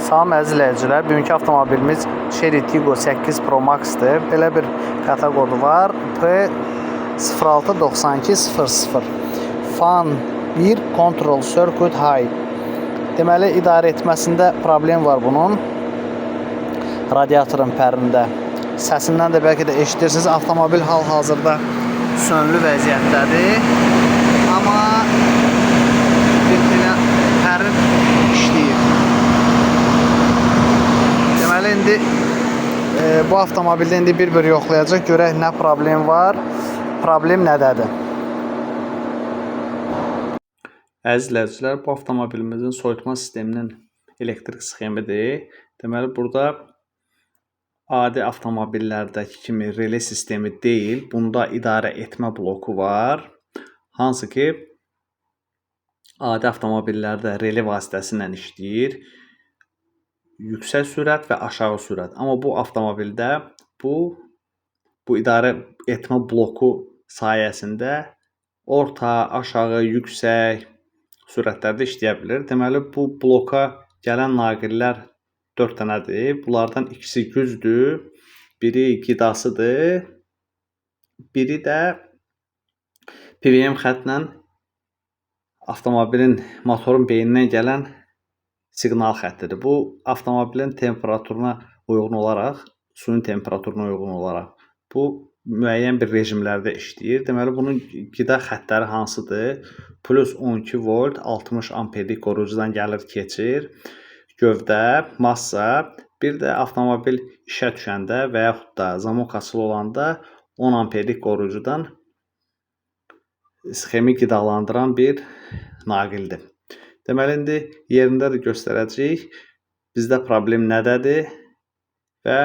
Salam əziz izləyicilər, bugünkü avtomobilimiz Chery Tiggo 8 Pro Max-dır. Belə bir xəta kodu var. P069200. Fan 1 Control Circuit High. Deməli, idarə etməsində problem var bunun. Radiatorun pərində. Səsindən də bəlkə də eşidirsiniz. Avtomobil hal-hazırda sönülü vəziyyətdədir. Amma pərin işləyir. Deməli, indi bu avtomobildə indi bir-bir yoxlayacaq. Görək nə problem var, problem nədədir? Əziz izləyicilər, bu avtomobilimizin soyutma sisteminin elektrik sxemidir. Deməli, burada adi avtomobillərdəki kimi relay sistemi deyil, bunda idarə etmə bloku var. Hansı ki, adi avtomobillərdə relay vasitəsilə işləyir. Yüksək sürət və aşağı sürət. Amma bu avtomobildə bu idarə etmə bloku sayəsində orta, aşağı, yüksək sürətlərdə işləyə bilir. Deməli, bu bloka gələn naqillər 4 dənədir. Bunlardan ikisi gücdür, biri qidasıdır, biri də PWM xəttlə avtomobilin motorun beynindən gələn siqnal xəttidir. Bu avtomobilin temperaturuna uyğun olaraq, suyun temperaturuna uyğun olaraq bu müəyyən bir rejimlərdə işləyir. Deməli, bunun qida xəttləri hansıdır? Plus 12 volt 60 amperlik qoruyucudan gəlir, keçir. Gövdə, massa, bir də avtomobil işə düşəndə və yaxud da zamok açılı olanda 10 amperlik qoruyucudan sxemi qidalandıran bir naqildir. Deməli, indi yerində də göstərəcəyik bizdə problem nədədir və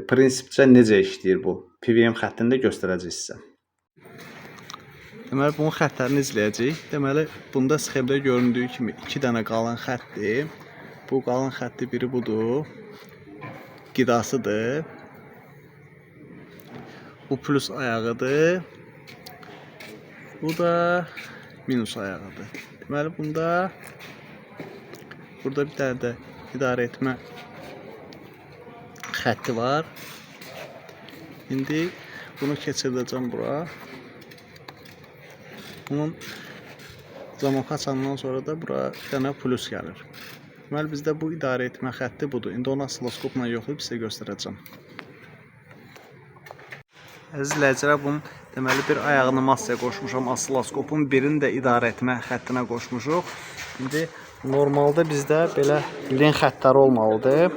prinsipcə necə işləyir bu. PWM xəttində göstərəcəyik sizə. Deməli, bunun xəttlərini izləyəcəyik. Deməli, bunda sxemdə göründüyü kimi 2 dənə qalın xəttdir. Bu qalın xətti biri budur, qidasıdır. Bu plus ayağıdır. Bu da minus ayağıdır. Deməli, burada bir dənə də idarə etmə xətti var. İndi bunu keçirdəcəm bura. Bunun zamoku açandan sonra da bura bir dənə plus gəlir. Deməli, bizdə bu idarə etmə xətti budur. İndi onu osiloskopla yoxlayıb sizə göstərəcəm. Əziz izləyicilər, bunun deməli bir ayağını massaya qoşmuşam, osiloskopun birini də idarə etmə xəttinə qoşmuşuq. İndi normalda bizdə belə lin xəttləri olmalıdır.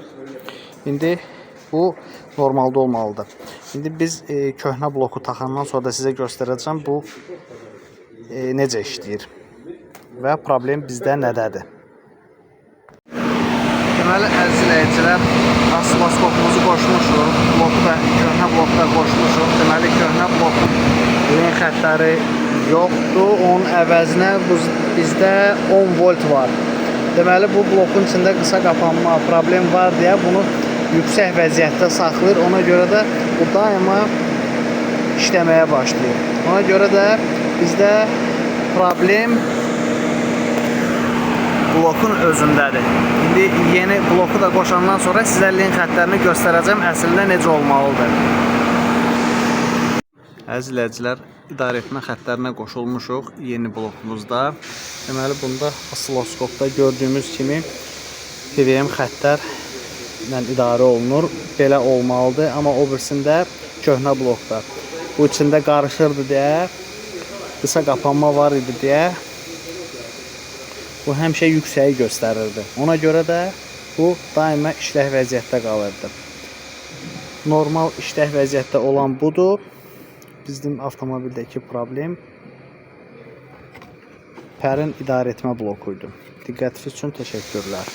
İndi bu normalda olmalıdır. İndi biz köhnə bloku taxandan sonra da sizə göstərəcəm bu necə işləyir və problem bizdə nədədir. Deməli, əziz izləyicilər, osiloskopumuzu qoşmuşuq, bloku da köhnə blokda qoşmuşuq. Deməli, köhnə blokun lin xəttləri yoxdur, onun əvəzinə bizdə 10 volt var. Deməli, bu blokun içində qısa qapanma problem var deyə bunu yüksək vəziyyətdə saxlayır. Ona görə də bu daima işləməyə başlayır. Ona görə də bizdə problem blokun özündədir. İndi yeni bloku da qoşandan sonra sizə lin xəttlərini göstərəcəm, əslində necə olmalıdır. Əziz izləyicilər, idarə etmə xəttlərinə qoşulmuşuq yeni blokumuzda. Deməli, bunda osiloskopda gördüyümüz kimi PWM xəttlərlə idarə olunur. Belə olmalıdır, amma o birisində köhnə blokda. Bu içində qarışırdı deyə, qısa qapanma var idi deyə, bu həmişə yüksəyi göstərirdi. Ona görə də bu daima işlək vəziyyətdə qalırdı. Normal işlək vəziyyətdə olan budur. Bizim avtomobildəki problem pərin idarə etmə blokuydu. Diqqətiniz üçün təşəkkürlər.